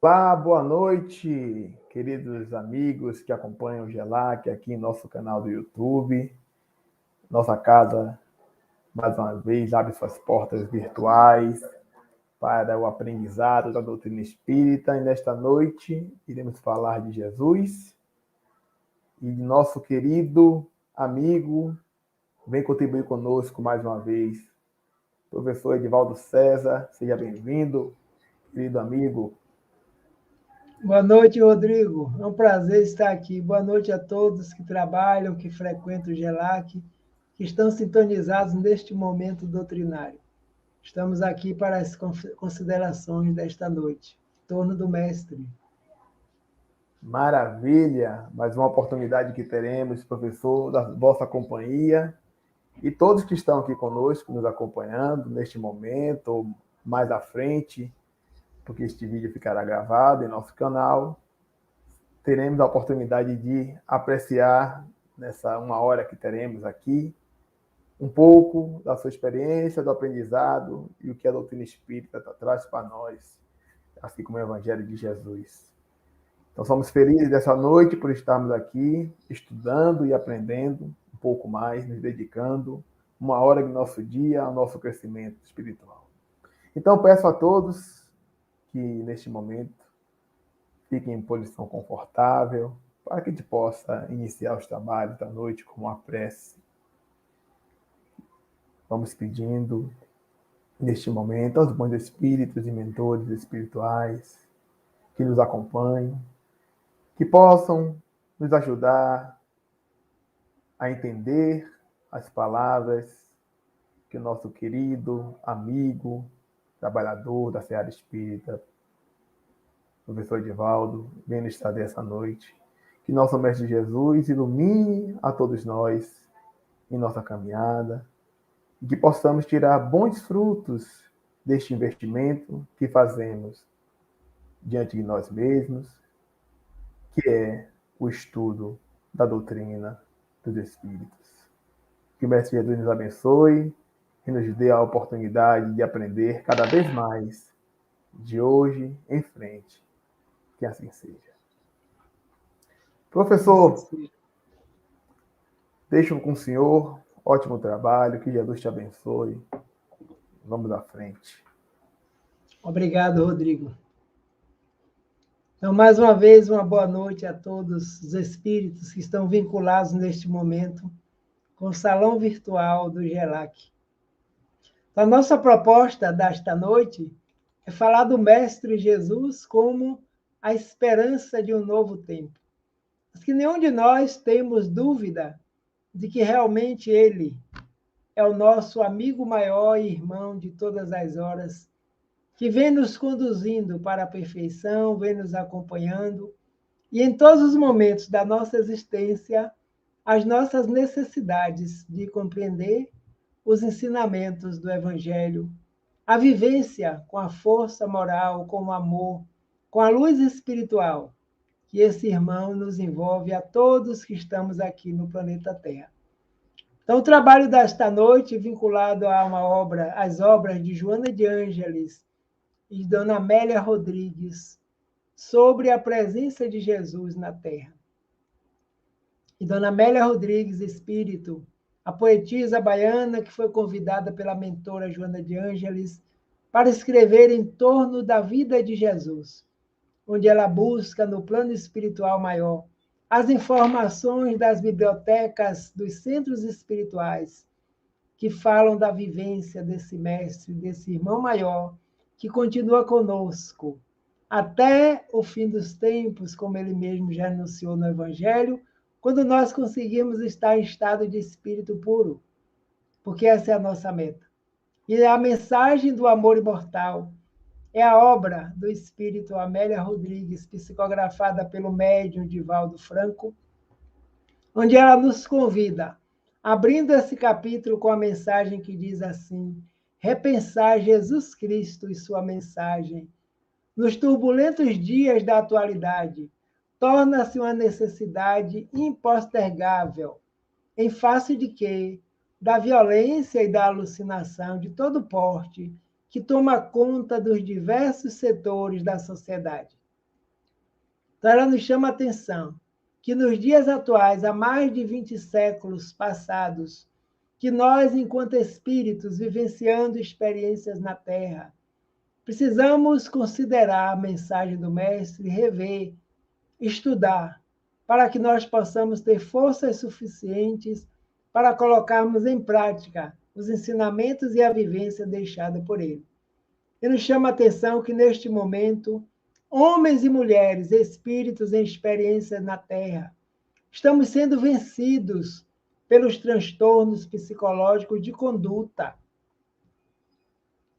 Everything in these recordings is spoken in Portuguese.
Olá, boa noite, queridos amigos que acompanham o GELAC aqui em nosso canal do YouTube. Nossa casa, mais uma vez, abre suas portas virtuais para o aprendizado da doutrina espírita. E nesta noite iremos falar de Jesus e de nosso querido amigo. Vem contribuir conosco mais uma vez, professor Edivaldo César. Seja bem-vindo, querido amigo. Boa noite, Rodrigo. É um prazer estar aqui. Boa noite a todos que trabalham, que frequentam o GELAC, que estão sintonizados neste momento doutrinário. Estamos aqui para as considerações desta noite, em torno do Mestre. Maravilha! Mais uma oportunidade que teremos, professor, da vossa companhia e todos que estão aqui conosco, nos acompanhando neste momento, ou mais à frente, porque este vídeo ficará gravado em nosso canal. Teremos a oportunidade de apreciar, nessa uma hora que teremos aqui, um pouco da sua experiência, do aprendizado e o que a doutrina espírita traz para nós, assim como o Evangelho de Jesus. Então, somos felizes dessa noite por estarmos aqui estudando e aprendendo um pouco mais, nos dedicando uma hora do nosso dia ao nosso crescimento espiritual. Então, peço a todos que, neste momento, fiquem em posição confortável para que a gente possa iniciar os trabalhos da noite com uma prece. Vamos pedindo, neste momento, aos bons espíritos e mentores espirituais que nos acompanhem, que possam nos ajudar a entender as palavras que o nosso querido amigo, trabalhador da Seara Espírita, professor Edivaldo, vem nos trazer essa noite. Que nosso Mestre Jesus ilumine a todos nós em nossa caminhada e que possamos tirar bons frutos deste investimento que fazemos diante de nós mesmos, que é o estudo da doutrina dos Espíritos. Que o Mestre Jesus nos abençoe e nos dê a oportunidade de aprender cada vez mais de hoje em frente. Que assim seja. Professor, deixo com o senhor. Ótimo trabalho. Que Jesus te abençoe. Vamos à frente. Obrigado, Rodrigo. Então, mais uma vez, uma boa noite a todos os espíritos que estão vinculados neste momento com o salão virtual do GELAC. A nossa proposta desta noite é falar do Mestre Jesus como a esperança de um novo tempo. Mas que nenhum de nós temos dúvida de que realmente Ele é o nosso amigo maior e irmão de todas as horas, que vem nos conduzindo para a perfeição, vem nos acompanhando, e em todos os momentos da nossa existência, as nossas necessidades de compreender os ensinamentos do Evangelho, a vivência com a força moral, com o amor, com a luz espiritual, que esse irmão nos envolve a todos que estamos aqui no planeta Terra. Então, o trabalho desta noite, vinculado a uma obra, às obras de Joana de Ângeles e de Dona Amélia Rodrigues, sobre a presença de Jesus na Terra. E Dona Amélia Rodrigues, espírito, a poetisa baiana que foi convidada pela mentora Joana de Ângeles para escrever em torno da vida de Jesus, onde ela busca, no plano espiritual maior, as informações das bibliotecas dos centros espirituais que falam da vivência desse mestre, desse irmão maior, que continua conosco até o fim dos tempos, como ele mesmo já anunciou no Evangelho, quando nós conseguimos estar em estado de espírito puro, porque essa é a nossa meta. E a mensagem do amor imortal é a obra do espírito Amélia Rodrigues, psicografada pelo médium Divaldo Franco, onde ela nos convida, abrindo esse capítulo com a mensagem que diz assim: repensar Jesus Cristo e sua mensagem nos turbulentos dias da atualidade torna-se uma necessidade impostergável, em face de que, da violência e da alucinação de todo porte, que toma conta dos diversos setores da sociedade. Então, ela nos chama a atenção que nos dias atuais, há mais de 20 séculos passados, que nós, enquanto espíritos, vivenciando experiências na Terra, precisamos considerar a mensagem do Mestre, rever, estudar, para que nós possamos ter forças suficientes para colocarmos em prática os ensinamentos e a vivência deixada por ele. E nos chama a atenção que, neste momento, homens e mulheres, espíritos em experiência na Terra, estamos sendo vencidos pelos transtornos psicológicos de conduta,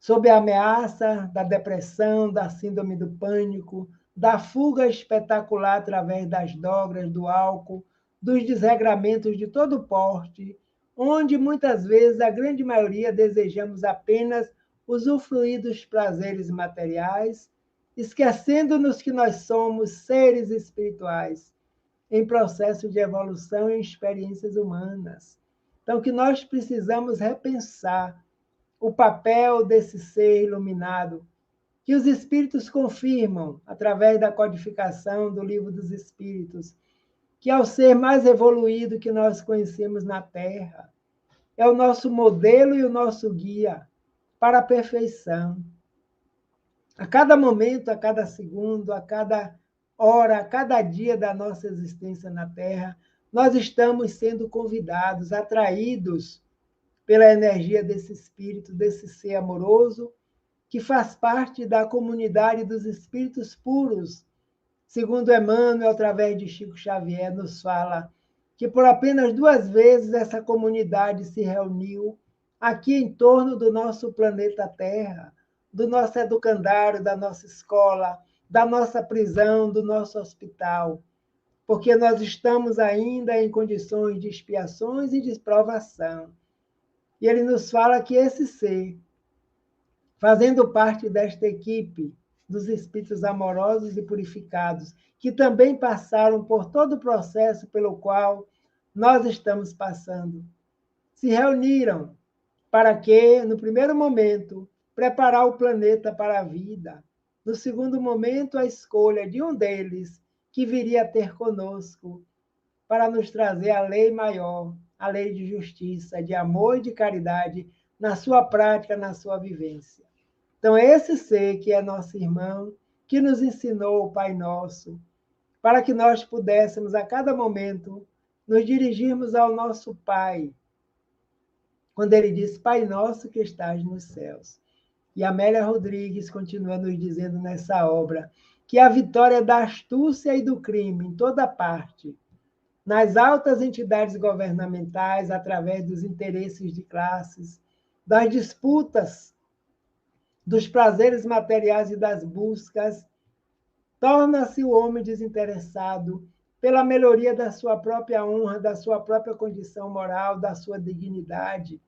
sob a ameaça da depressão, da síndrome do pânico, da fuga espetacular através das drogas, do álcool, dos desregramentos de todo porte, onde muitas vezes a grande maioria desejamos apenas usufruir dos prazeres materiais, esquecendo-nos que nós somos seres espirituais em processo de evolução em experiências humanas. Então, que nós precisamos repensar o papel desse ser iluminado, que os espíritos confirmam através da codificação do Livro dos Espíritos, que é o ser mais evoluído que nós conhecemos na Terra. É o nosso modelo e o nosso guia para a perfeição. A cada momento, a cada segundo, a cada hora, a cada dia da nossa existência na Terra, nós estamos sendo convidados, atraídos pela energia desse espírito, desse ser amoroso, que faz parte da comunidade dos espíritos puros. Segundo Emmanuel, através de Chico Xavier, nos fala que por apenas 2 vezes essa comunidade se reuniu aqui em torno do nosso planeta Terra, do nosso educandário, da nossa escola, da nossa prisão, do nosso hospital, porque nós estamos ainda em condições de expiações e de provação. E ele nos fala que esse ser, fazendo parte desta equipe dos espíritos amorosos e purificados, que também passaram por todo o processo pelo qual nós estamos passando, se reuniram para que, no primeiro momento, preparar o planeta para a vida. No segundo momento, a escolha de um deles que viria a ter conosco para nos trazer a lei maior, a lei de justiça, de amor e de caridade na sua prática, na sua vivência. Então, esse ser que é nosso irmão, que nos ensinou o Pai Nosso, para que nós pudéssemos, a cada momento, nos dirigirmos ao nosso Pai, quando ele diz, Pai Nosso que estás nos céus. E Amélia Rodrigues continua nos dizendo nessa obra que a vitória da astúcia e do crime em toda parte, nas altas entidades governamentais, através dos interesses de classes, das disputas, dos prazeres materiais e das buscas, torna-se o homem desinteressado pela melhoria da sua própria honra, da sua própria condição moral, da sua dignidade.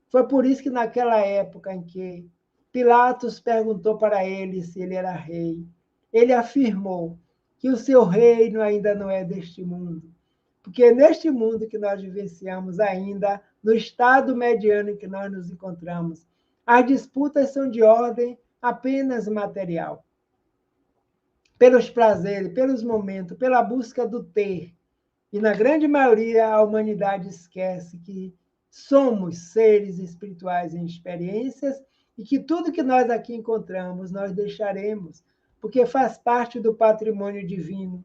Foi por isso que naquela época em que Pilatos perguntou para ele se ele era rei, ele afirmou que o seu reino ainda não é deste mundo, porque neste mundo que nós vivenciamos ainda, no estado mediano em que nós nos encontramos, as disputas são de ordem apenas material. Pelos prazeres, pelos momentos, pela busca do ter. E na grande maioria a humanidade esquece que somos seres espirituais em experiências e que tudo que nós aqui encontramos nós deixaremos, porque faz parte do patrimônio divino,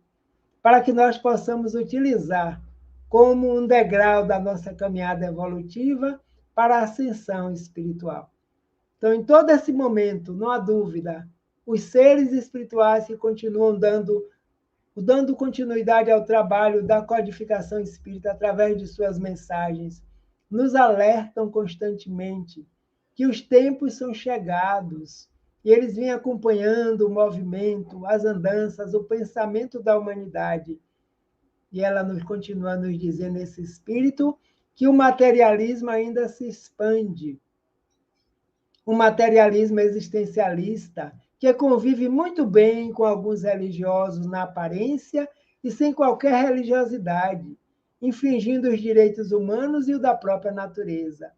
para que nós possamos utilizar como um degrau da nossa caminhada evolutiva para a ascensão espiritual. Então, em todo esse momento, não há dúvida, os seres espirituais que continuam dando continuidade ao trabalho da codificação espírita através de suas mensagens, nos alertam constantemente que os tempos são chegados e eles vêm acompanhando o movimento, as andanças, o pensamento da humanidade. E ela nos continua nos dizendo, esse espírito, que o materialismo ainda se expande. Um materialismo existencialista que convive muito bem com alguns religiosos na aparência e sem qualquer religiosidade, infringindo os direitos humanos e o da própria natureza.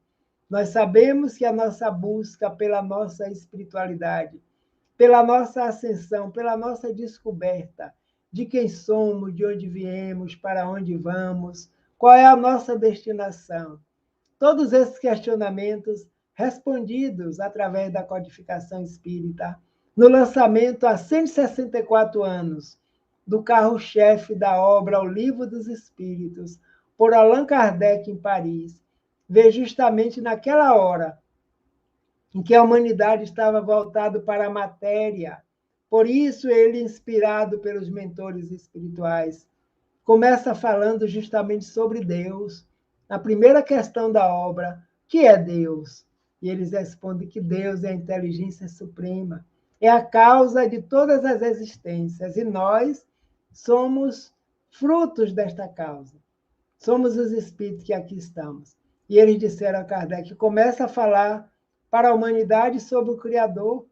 Nós sabemos que a nossa busca pela nossa espiritualidade, pela nossa ascensão, pela nossa descoberta de quem somos, de onde viemos, para onde vamos, qual é a nossa destinação. Todos esses questionamentos respondidos através da codificação espírita, no lançamento há 164 anos do carro-chefe da obra O Livro dos Espíritos, por Allan Kardec, em Paris, veio justamente naquela hora em que a humanidade estava voltada para a matéria. Por isso, ele, inspirado pelos mentores espirituais, começa falando justamente sobre Deus. Na primeira questão da obra, que é Deus? E eles respondem que Deus é a inteligência suprema, é a causa de todas as existências, e nós somos frutos desta causa. Somos os espíritos que aqui estamos. E eles disseram a Kardec, começa a falar para a humanidade sobre o Criador,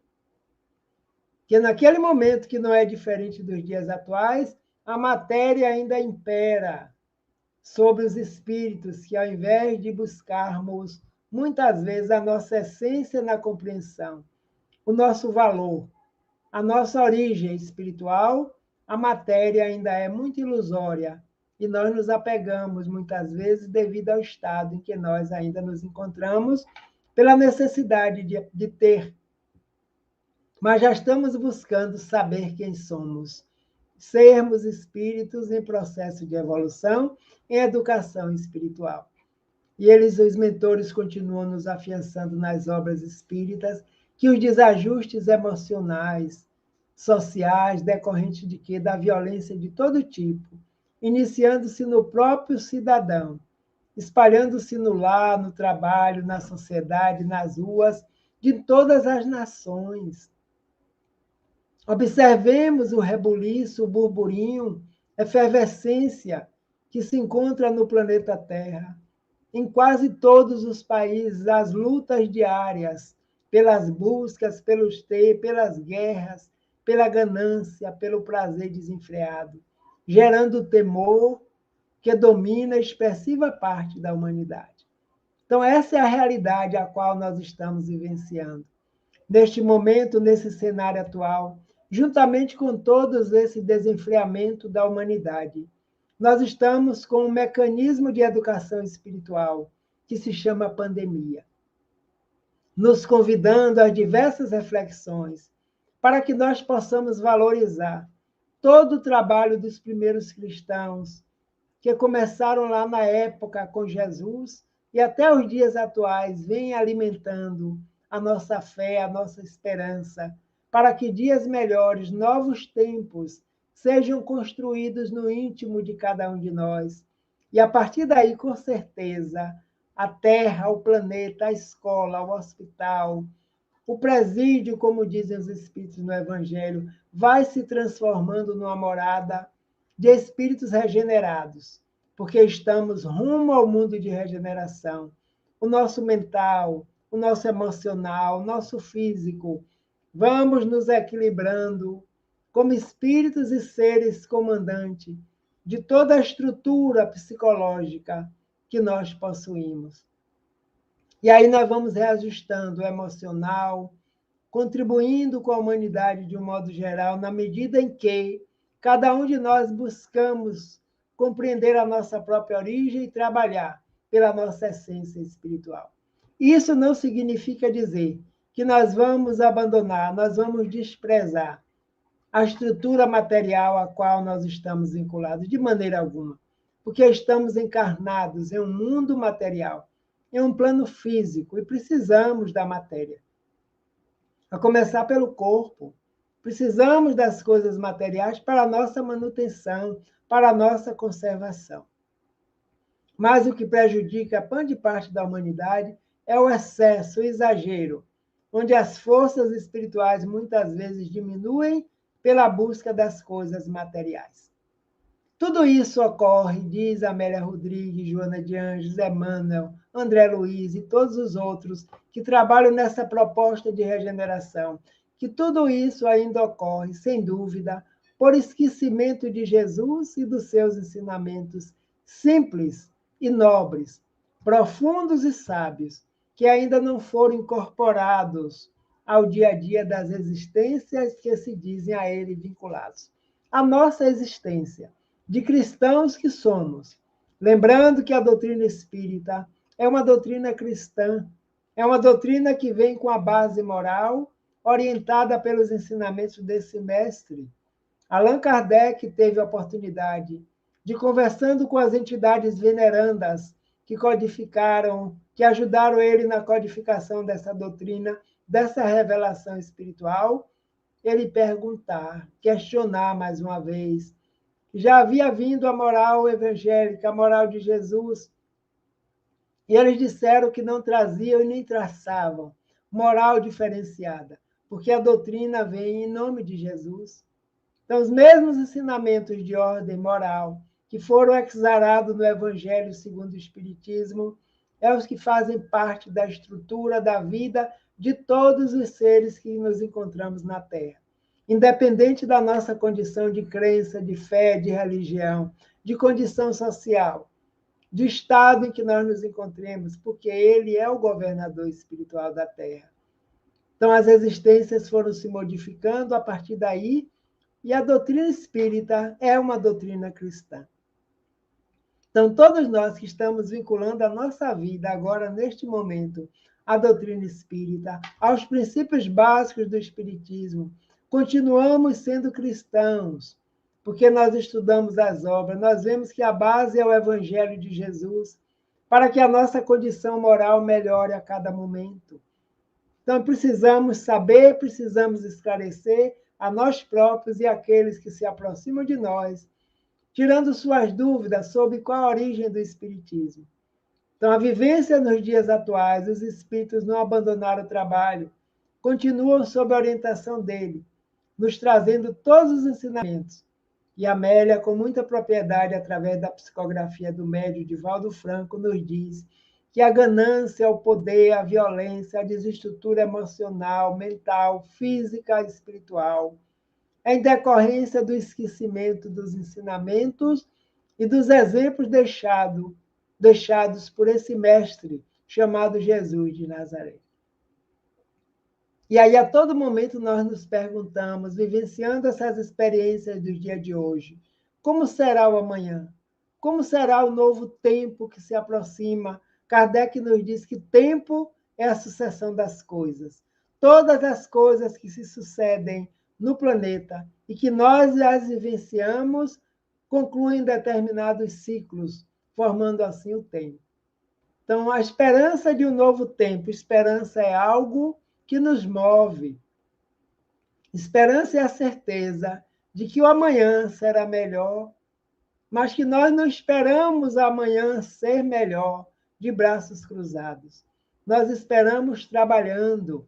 que naquele momento, que não é diferente dos dias atuais, a matéria ainda impera sobre os espíritos, que ao invés de buscarmos, muitas vezes, a nossa essência na compreensão, o nosso valor, a nossa origem espiritual, a matéria ainda é muito ilusória e nós nos apegamos, muitas vezes, devido ao estado em que nós ainda nos encontramos, pela necessidade de ter. Mas já estamos buscando saber quem somos, sermos espíritos em processo de evolução, em educação espiritual. E eles, os mentores, continuam nos afiançando nas obras espíritas que os desajustes emocionais, sociais, decorrentes de quê? Da violência de todo tipo, iniciando-se no próprio cidadão, espalhando-se no lar, no trabalho, na sociedade, nas ruas, de todas as nações. Observemos o rebuliço, o burburinho, a efervescência que se encontra no planeta Terra. Em quase todos os países, as lutas diárias pelas buscas, pelas guerras, pela ganância, pelo prazer desenfreado, gerando temor que domina a expressiva parte da humanidade. Então, essa é a realidade a qual nós estamos vivenciando. Neste momento, nesse cenário atual, juntamente com todo esse desenfreamento da humanidade, nós estamos com um mecanismo de educação espiritual que se chama pandemia, nos convidando a diversas reflexões para que nós possamos valorizar todo o trabalho dos primeiros cristãos, que começaram lá na época com Jesus e até os dias atuais vêm alimentando a nossa fé, a nossa esperança, para que dias melhores, novos tempos, sejam construídos no íntimo de cada um de nós. E a partir daí, com certeza, a Terra, o planeta, a escola, o hospital, o presídio, como dizem os Espíritos no Evangelho, vai se transformando numa morada de espíritos regenerados, porque estamos rumo ao mundo de regeneração. O nosso mental, o nosso emocional, o nosso físico, vamos nos equilibrando como espíritos e seres comandantes de toda a estrutura psicológica que nós possuímos. E aí nós vamos reajustando o emocional, contribuindo com a humanidade de um modo geral, na medida em que cada um de nós buscamos compreender a nossa própria origem e trabalhar pela nossa essência espiritual. Isso não significa dizer que nós vamos abandonar, nós vamos desprezar a estrutura material a qual nós estamos vinculados, de maneira alguma, porque estamos encarnados em um mundo material, em um plano físico, e precisamos da matéria. A começar pelo corpo. Precisamos das coisas materiais para a nossa manutenção, para a nossa conservação. Mas o que prejudica a grande parte da humanidade é o excesso, o exagero, onde as forças espirituais muitas vezes diminuem pela busca das coisas materiais. Tudo isso ocorre, diz Amélia Rodrigues, Joana de Anjos, Emmanuel, André Luiz e todos os outros que trabalham nessa proposta de regeneração, que tudo isso ainda ocorre, sem dúvida, por esquecimento de Jesus e dos seus ensinamentos simples e nobres, profundos e sábios, que ainda não foram incorporados ao dia a dia das existências que se dizem a ele vinculados. a nossa existência, de cristãos que somos. Lembrando que a doutrina espírita é uma doutrina cristã, é uma doutrina que vem com a base moral, orientada pelos ensinamentos desse mestre. Allan Kardec teve a oportunidade de, conversando com as entidades venerandas que codificaram, que ajudaram ele na codificação dessa doutrina, dessa revelação espiritual, ele perguntar, questionar mais uma vez. Já havia vindo a moral evangélica, a moral de Jesus, e eles disseram que não traziam e nem traçavam moral diferenciada, porque a doutrina vem em nome de Jesus. Então, os mesmos ensinamentos de ordem moral que foram exarados no Evangelho segundo o Espiritismo é os que fazem parte da estrutura da vida de todos os seres que nos encontramos na Terra, independente da nossa condição de crença, de fé, de religião, de condição social, de estado em que nós nos encontremos, porque ele é o governador espiritual da Terra. Então, as existências foram se modificando a partir daí, e a doutrina espírita é uma doutrina cristã. Então, todos nós que estamos vinculando a nossa vida agora, neste momento, à doutrina espírita, aos princípios básicos do espiritismo, continuamos sendo cristãos, porque nós estudamos as obras, nós vemos que a base é o Evangelho de Jesus, para que a nossa condição moral melhore a cada momento. Então, precisamos saber, precisamos esclarecer a nós próprios e aqueles que se aproximam de nós, tirando suas dúvidas sobre qual a origem do Espiritismo. Então, a vivência nos dias atuais, os espíritos não abandonaram o trabalho, continuam sob a orientação dele, nos trazendo todos os ensinamentos. E Amélia, com muita propriedade, através da psicografia do médium Divaldo Franco, nos diz que a ganância, o poder, a violência, a desestrutura emocional, mental, física e espiritual é em decorrência do esquecimento dos ensinamentos e dos exemplos deixados por esse mestre chamado Jesus de Nazaré. E aí, a todo momento, nós nos perguntamos, vivenciando essas experiências do dia de hoje, como será o amanhã? Como será o novo tempo que se aproxima? Kardec nos diz que tempo é a sucessão das coisas. Todas as coisas que se sucedem no planeta e que nós as vivenciamos concluem determinados ciclos, formando assim o tempo. Então, a esperança de um novo tempo, esperança é algo que nos move. Esperança é a certeza de que o amanhã será melhor, mas que nós não esperamos amanhã ser melhor de braços cruzados. Nós esperamos trabalhando,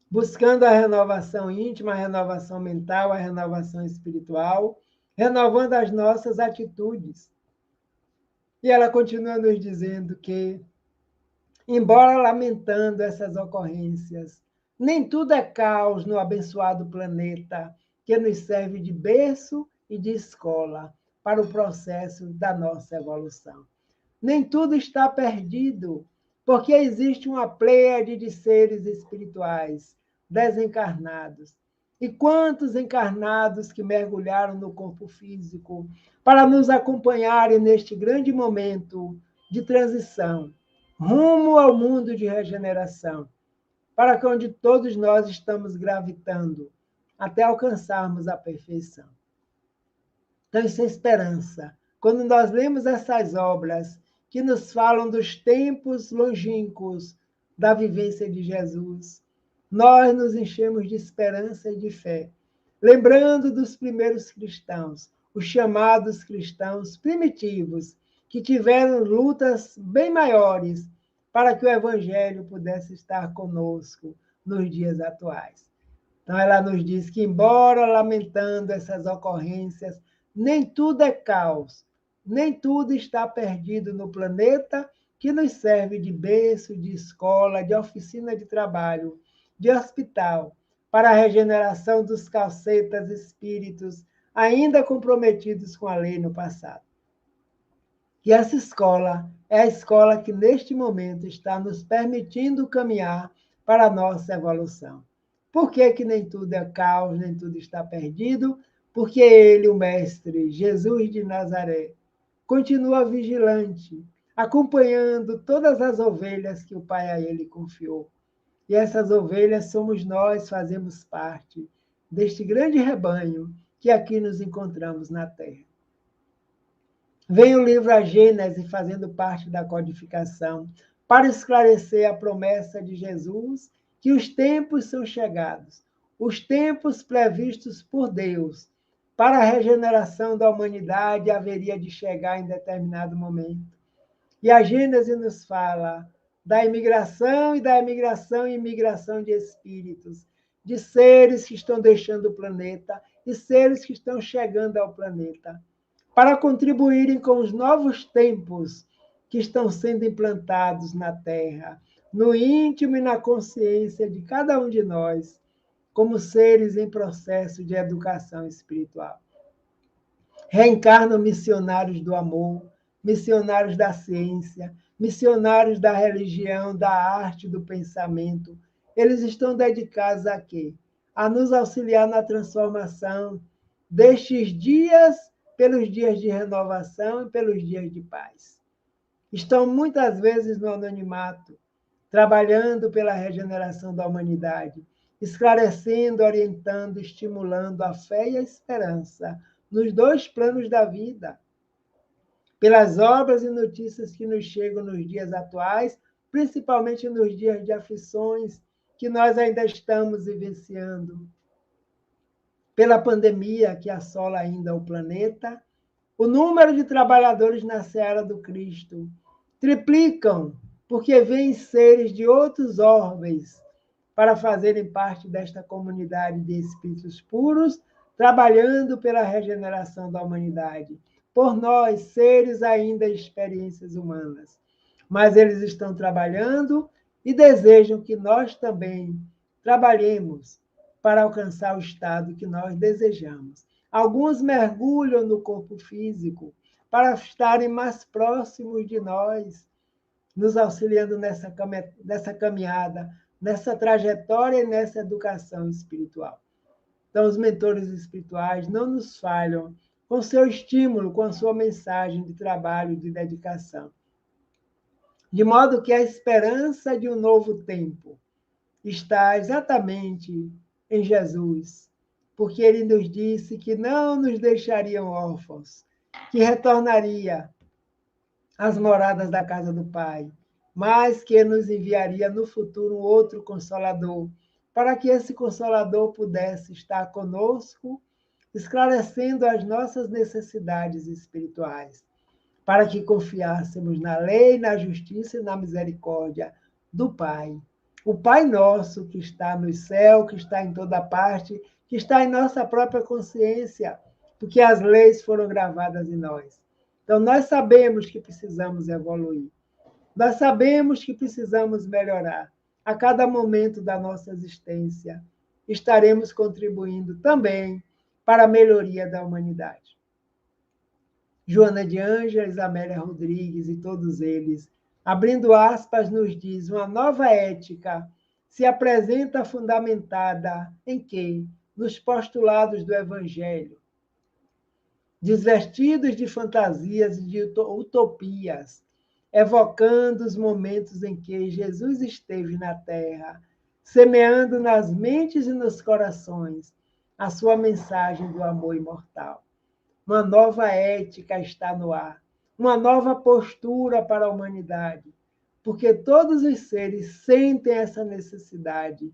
buscando a renovação íntima, a renovação mental, a renovação espiritual, renovando as nossas atitudes. E ela continua nos dizendo que, embora lamentando essas ocorrências, nem tudo é caos no abençoado planeta que nos serve de berço e de escola para o processo da nossa evolução. Nem tudo está perdido, porque existe uma pleiade de seres espirituais desencarnados. E quantos encarnados que mergulharam no corpo físico para nos acompanharem neste grande momento de transição, rumo ao mundo de regeneração, para que onde todos nós estamos gravitando, até alcançarmos a perfeição. Então, isso é esperança. Quando nós lemos essas obras que nos falam dos tempos longínquos da vivência de Jesus, nós nos enchemos de esperança e de fé, lembrando dos primeiros cristãos, os chamados cristãos primitivos, que tiveram lutas bem maiores para que o Evangelho pudesse estar conosco nos dias atuais. Então, ela nos diz que, embora lamentando essas ocorrências, nem tudo é caos, nem tudo está perdido no planeta que nos serve de berço, de escola, de oficina de trabalho, de hospital, para a regeneração dos calcetas espíritos ainda comprometidos com a lei no passado. E essa escola é a escola que, neste momento, está nos permitindo caminhar para a nossa evolução. Por que nem tudo é caos, nem tudo está perdido? porque ele, o Mestre, Jesus de Nazaré, continua vigilante, acompanhando todas as ovelhas que o Pai a ele confiou. E essas ovelhas somos nós, fazemos parte deste grande rebanho que aqui nos encontramos na terra. Vem o livro A Gênese fazendo parte da codificação, para esclarecer a promessa de Jesus que os tempos são chegados, os tempos previstos por Deus para a regeneração da humanidade haveria de chegar em determinado momento. E a Gênese nos fala da imigração e da imigração e imigração de espíritos, de seres que estão deixando o planeta e seres que estão chegando ao planeta, para contribuírem com os novos tempos que estão sendo implantados na Terra, no íntimo e na consciência de cada um de nós, como seres em processo de educação espiritual. Reencarnam missionários do amor, missionários da ciência, missionários da religião, da arte, do pensamento. Eles estão dedicados a quê? A nos auxiliar na transformação destes dias pelos dias de renovação e pelos dias de paz. Estão muitas vezes no anonimato, trabalhando pela regeneração da humanidade, esclarecendo, orientando, estimulando a fé e a esperança nos dois planos da vida, pelas obras e notícias que nos chegam nos dias atuais, principalmente nos dias de aflições que nós ainda estamos vivenciando, pela pandemia que assola ainda o planeta, o número de trabalhadores na seara do Cristo triplicam, porque vêm seres de outros orbes para fazerem parte desta comunidade de espíritos puros, trabalhando pela regeneração da humanidade. Por nós, seres ainda em experiências humanas. Mas eles estão trabalhando e desejam que nós também trabalhemos para alcançar o estado que nós desejamos. Alguns mergulham no corpo físico para estarem mais próximos de nós, nos auxiliando nessa caminhada, nessa trajetória e nessa educação espiritual. Então, os mentores espirituais não nos falham com seu estímulo, com a sua mensagem de trabalho, de dedicação. De modo que a esperança de um novo tempo está exatamente em Jesus, porque ele nos disse que não nos deixariam órfãos, que retornaria às moradas da casa do Pai, mas que nos enviaria no futuro um outro Consolador, para que esse Consolador pudesse estar conosco, esclarecendo as nossas necessidades espirituais, para que confiássemos na lei, na justiça e na misericórdia do Pai. O Pai nosso que está no céu, que está em toda parte, que está em nossa própria consciência, porque as leis foram gravadas em nós. Então, nós sabemos que precisamos evoluir. Nós sabemos que precisamos melhorar. A cada momento da nossa existência, estaremos contribuindo também para a melhoria da humanidade. Joana de Ângeles, Amélia Rodrigues e todos eles, abrindo aspas, nos diz: uma nova ética se apresenta fundamentada em quê? Nos postulados do Evangelho, desvestidos de fantasias e de utopias, evocando os momentos em que Jesus esteve na Terra, semeando nas mentes e nos corações a sua mensagem do amor imortal. Uma nova ética está no ar, uma nova postura para a humanidade, porque todos os seres sentem essa necessidade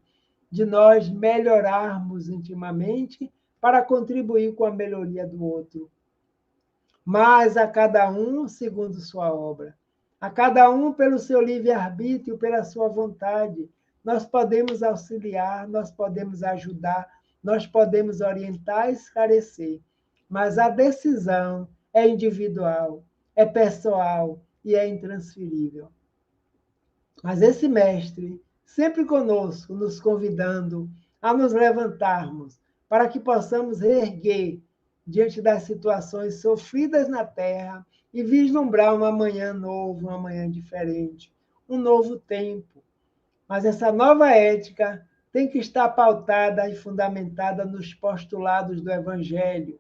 de nós melhorarmos intimamente para contribuir com a melhoria do outro. Mas a cada um segundo sua obra, a cada um pelo seu livre-arbítrio, pela sua vontade. Nós podemos auxiliar, nós podemos ajudar, nós podemos orientar e esclarecer, mas a decisão é individual, é pessoal e é intransferível. Mas esse mestre, sempre conosco, nos convidando a nos levantarmos para que possamos reerguer diante das situações sofridas na Terra e vislumbrar um amanhã novo, um amanhã diferente, um novo tempo. Mas essa nova ética tem que estar pautada e fundamentada nos postulados do Evangelho,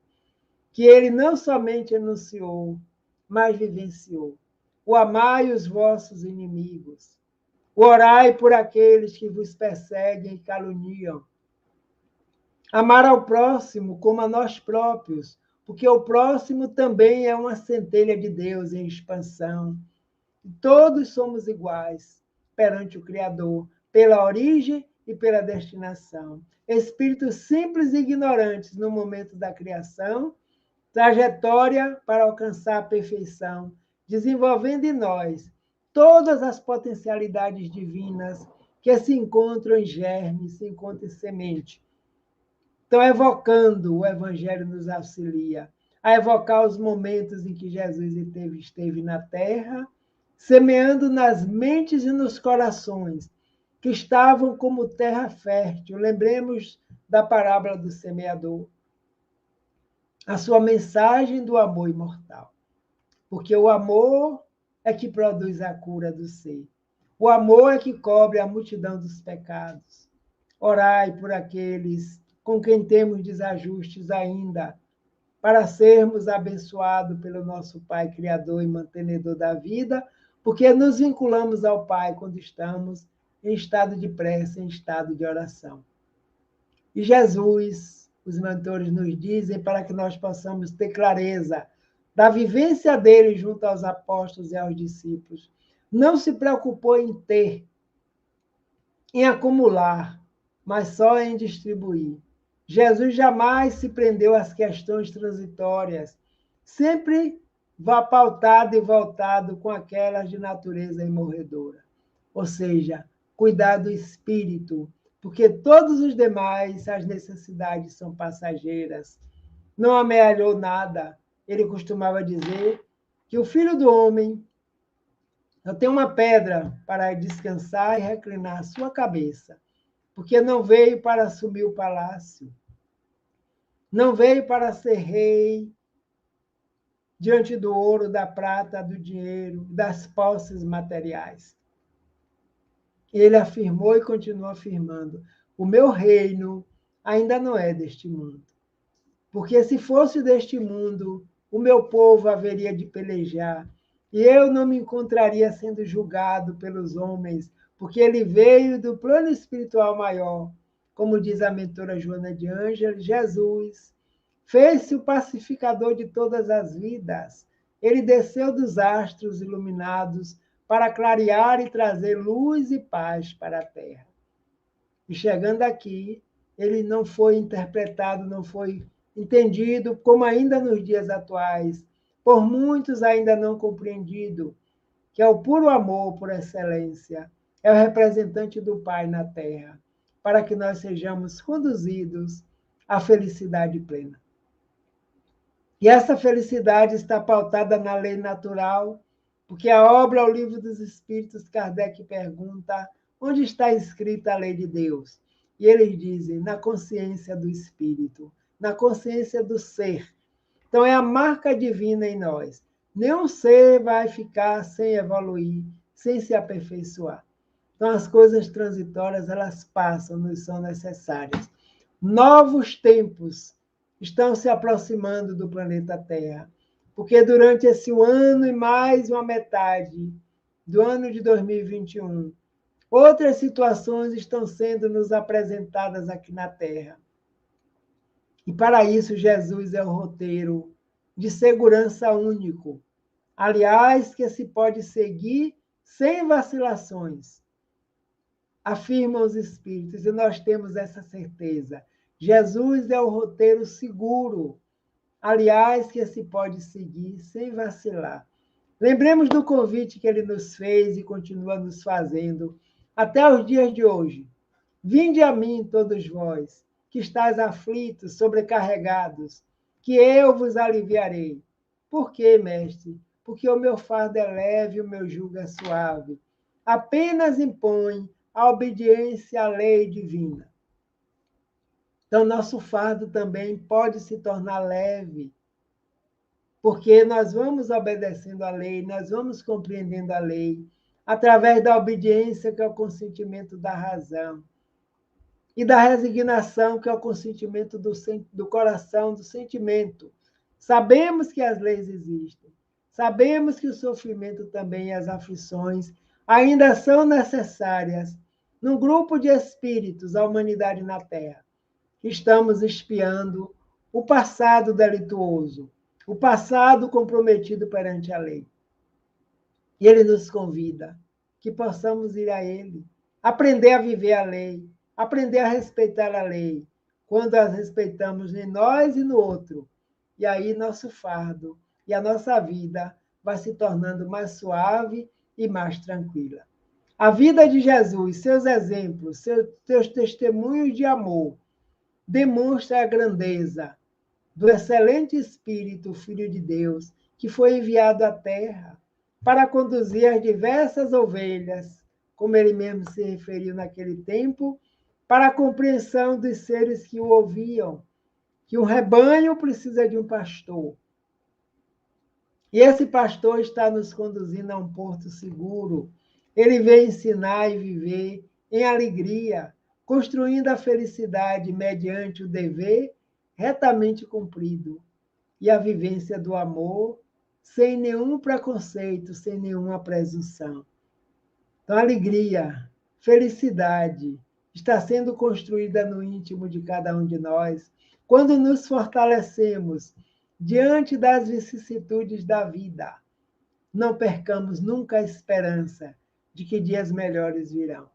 que ele não somente enunciou, mas vivenciou. O amai os vossos inimigos, o orai por aqueles que vos perseguem e caluniam. Amar ao próximo como a nós próprios, porque o próximo também é uma centelha de Deus em expansão. Todos somos iguais perante o Criador, pela origem e pela destinação. Espíritos simples e ignorantes no momento da criação, trajetória para alcançar a perfeição, desenvolvendo em nós todas as potencialidades divinas que se encontram em germe, se encontram em semente. Então, evocando, o Evangelho nos auxilia a evocar os momentos em que Jesus esteve na Terra, semeando nas mentes e nos corações, que estavam como terra fértil. Lembremos da parábola do semeador, a sua mensagem do amor imortal. Porque o amor é que produz a cura do ser. O amor é que cobre a multidão dos pecados. Orai por aqueles com quem temos desajustes ainda, para sermos abençoados pelo nosso Pai Criador e mantenedor da vida, porque nos vinculamos ao Pai quando estamos em estado de prece, em estado de oração. E Jesus, os mentores nos dizem para que nós possamos ter clareza da vivência dele junto aos apóstolos e aos discípulos. Não se preocupou em ter, em acumular, mas só em distribuir. Jesus jamais se prendeu às questões transitórias, sempre pautado e voltado com aquelas de natureza imorredora. Ou seja, cuidar do espírito, porque todos os demais, as necessidades são passageiras. Não amealhou nada. Ele costumava dizer que o Filho do Homem só tem uma pedra para descansar e reclinar a sua cabeça, porque não veio para assumir o palácio, não veio para ser rei diante do ouro, da prata, do dinheiro, das posses materiais. Ele afirmou e continua afirmando: o meu reino ainda não é deste mundo. Porque se fosse deste mundo, o meu povo haveria de pelejar, e eu não me encontraria sendo julgado pelos homens, porque ele veio do plano espiritual maior. Como diz a mentora Joana de Ângeles, Jesus fez-se o pacificador de todas as vidas. Ele desceu dos astros iluminados para clarear e trazer luz e paz para a terra. E chegando aqui, ele não foi interpretado, não foi entendido, como ainda nos dias atuais, por muitos ainda não compreendido, que é o puro amor por excelência, é o representante do Pai na terra, para que nós sejamos conduzidos à felicidade plena. E essa felicidade está pautada na lei natural, porque a obra O Livro dos Espíritos, Kardec pergunta: onde está escrita a lei de Deus? E eles dizem: na consciência do espírito, na consciência do ser. Então é a marca divina em nós. Nenhum ser vai ficar sem evoluir, sem se aperfeiçoar. Então as coisas transitórias, elas passam, nos são necessárias. Novos tempos estão se aproximando do planeta Terra, porque durante esse ano e mais uma metade do ano de 2021, outras situações estão sendo nos apresentadas aqui na Terra. E para isso, Jesus é o roteiro de segurança único. Aliás, que se pode seguir sem vacilações, afirmam os Espíritos, e nós temos essa certeza. Jesus é o roteiro seguro, aliás, que se pode seguir sem vacilar. Lembremos do convite que ele nos fez e continua nos fazendo até os dias de hoje. Vinde a mim, todos vós, que estáis aflitos, sobrecarregados, que eu vos aliviarei. Por quê, mestre? Porque o meu fardo é leve e o meu jugo é suave. Apenas impõe a obediência à lei divina. Então, nosso fardo também pode se tornar leve, porque nós vamos obedecendo à lei, nós vamos compreendendo a lei, através da obediência, que é o consentimento da razão. e da resignação, que é o consentimento do coração, do sentimento. Sabemos que as leis existem, sabemos que o sofrimento também e as aflições ainda são necessárias num grupo de espíritos, a humanidade na Terra. Estamos espiando o passado delituoso, o passado comprometido perante a lei. E ele nos convida que possamos ir a ele, aprender a viver a lei, aprender a respeitar a lei, quando as respeitamos em nós e no outro. E aí nosso fardo e a nossa vida vai se tornando mais suave e mais tranquila. A vida de Jesus, seus exemplos, seus testemunhos de amor, demonstra a grandeza do excelente Espírito, Filho de Deus, que foi enviado à Terra para conduzir as diversas ovelhas, como ele mesmo se referiu naquele tempo, para a compreensão dos seres que o ouviam, que um rebanho precisa de um pastor. E esse pastor está nos conduzindo a um porto seguro. Ele vem ensinar e viver em alegria, construindo a felicidade mediante o dever retamente cumprido e a vivência do amor sem nenhum preconceito, sem nenhuma presunção. Então, alegria, felicidade está sendo construída no íntimo de cada um de nós quando nos fortalecemos diante das vicissitudes da vida. Não percamos nunca a esperança de que dias melhores virão,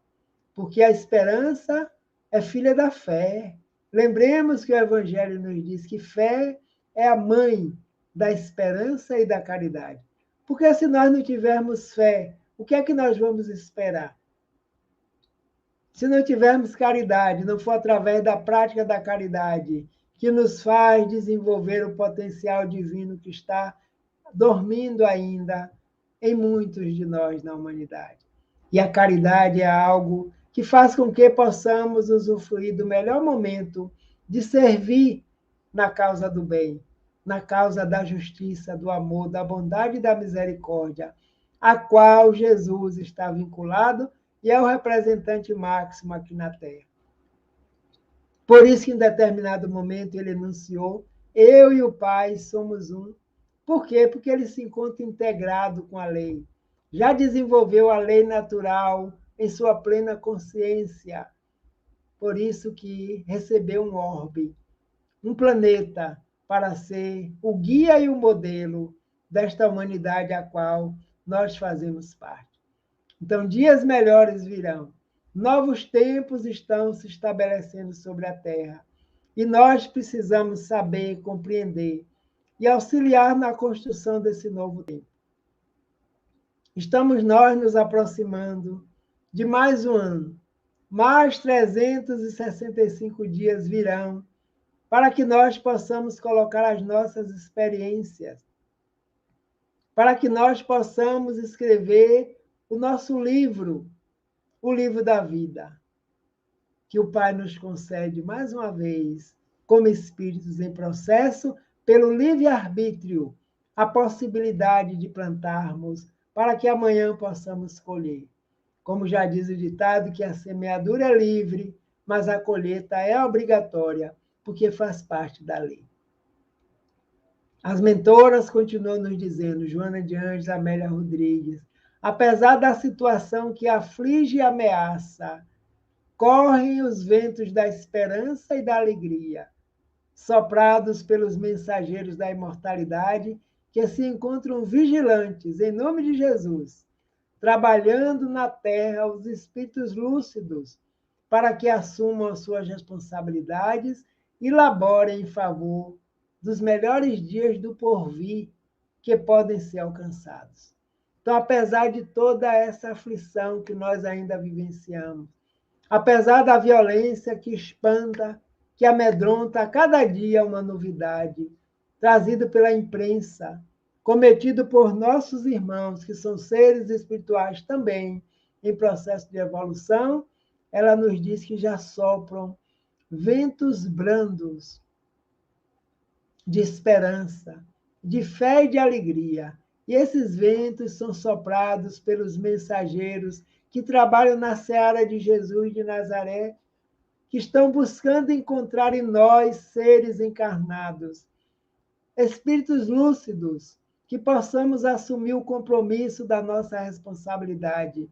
porque a esperança é filha da fé. Lembremos que o Evangelho nos diz que fé é a mãe da esperança e da caridade. Porque se nós não tivermos fé, o que é que nós vamos esperar? Se não tivermos caridade, não for através da prática da caridade que nos faz desenvolver o potencial divino que está dormindo ainda em muitos de nós na humanidade. E a caridade é algo que faz com que possamos usufruir do melhor momento de servir na causa do bem, na causa da justiça, do amor, da bondade e da misericórdia, a qual Jesus está vinculado e é o representante máximo aqui na Terra. Por isso que em determinado momento ele anunciou: eu e o Pai somos um. Por quê? Porque ele se encontra integrado com a lei. Já desenvolveu a lei natural em sua plena consciência. Por isso que recebeu um orbe, um planeta, para ser o guia e o modelo desta humanidade a qual nós fazemos parte. Então, dias melhores virão. Novos tempos estão se estabelecendo sobre a Terra. E nós precisamos saber, compreender e auxiliar na construção desse novo tempo. Estamos nós nos aproximando de mais um ano. Mais 365 dias virão para que nós possamos colocar as nossas experiências, para que nós possamos escrever o nosso livro, o livro da vida, que o Pai nos concede mais uma vez, como espíritos em processo, pelo livre-arbítrio, a possibilidade de plantarmos para que amanhã possamos colher. Como já diz o ditado, que a semeadura é livre, mas a colheita é obrigatória, porque faz parte da lei. As mentoras continuam nos dizendo, Joana de Anjos, Amélia Rodrigues, apesar da situação que aflige e ameaça, correm os ventos da esperança e da alegria, soprados pelos mensageiros da imortalidade, que se encontram vigilantes, em nome de Jesus, trabalhando na terra os espíritos lúcidos, para que assumam as suas responsabilidades e laborem em favor dos melhores dias do porvir que podem ser alcançados. Então, apesar de toda essa aflição que nós ainda vivenciamos, apesar da violência que espanta, que amedronta a cada dia uma novidade, trazido pela imprensa, cometido por nossos irmãos, que são seres espirituais também, em processo de evolução, ela nos diz que já sopram ventos brandos de esperança, de fé e de alegria. E esses ventos são soprados pelos mensageiros que trabalham na seara de Jesus de Nazaré, que estão buscando encontrar em nós, seres encarnados, espíritos lúcidos, que possamos assumir o compromisso da nossa responsabilidade